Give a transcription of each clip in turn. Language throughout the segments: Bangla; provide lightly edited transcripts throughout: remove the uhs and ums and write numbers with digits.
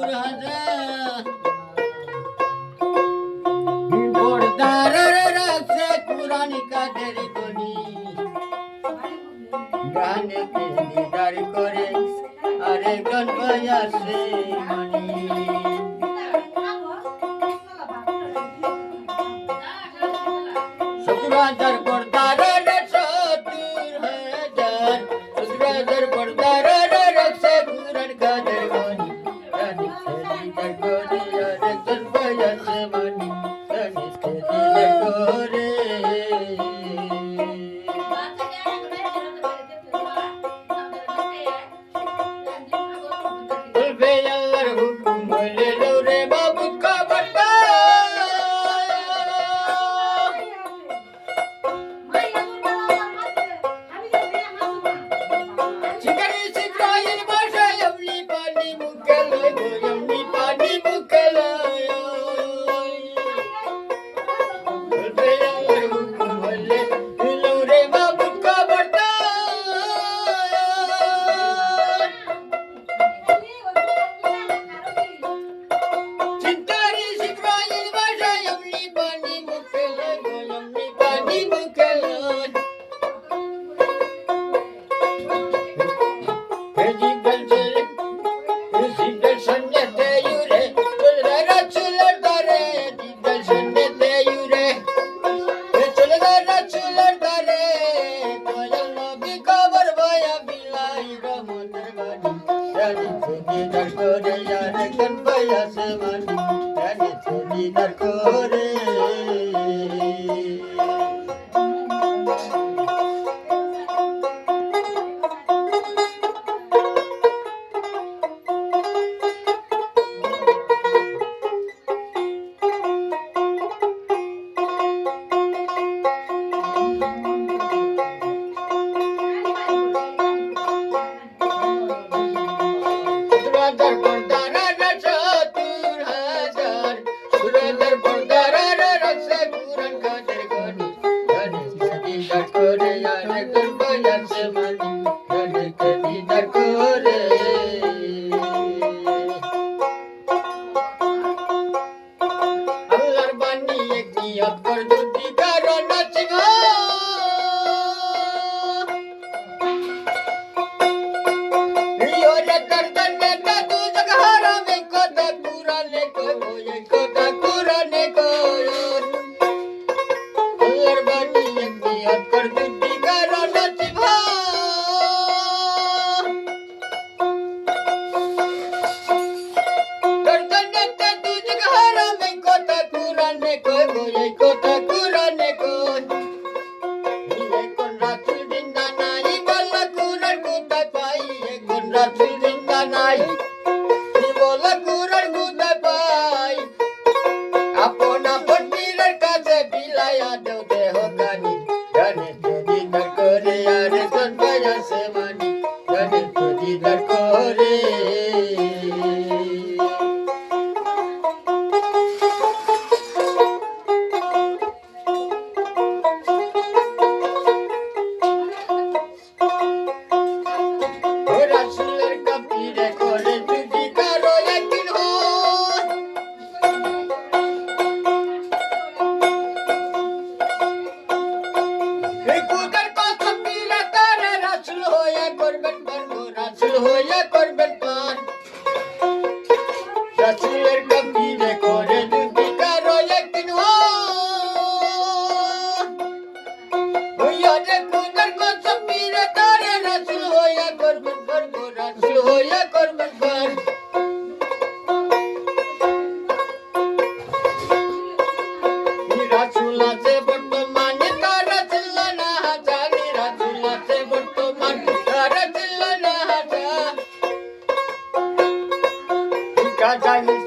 হাজার পর্দার রাখছে কুরআন কাদের গনি গানে দিদার করে আরেকজন ভাই আসে মনি 70,000 পর্দার 70,000 70,000 পর্দার রাখছে কুরআন কাদের গনি গানে দিদার করে আরেকজন ভাই আসে মনি গানে দিদার করে বলবে আল্লাহর হুকুম হইলে রে বাবু খবরটা শিকারি শিকারির ভাষায় এমনি পানি মুখে লয় গো এমনি পানি মুখে লয় বলবে আল্লাহর হুকুম হইলে রে বাবু খবরটা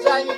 Jai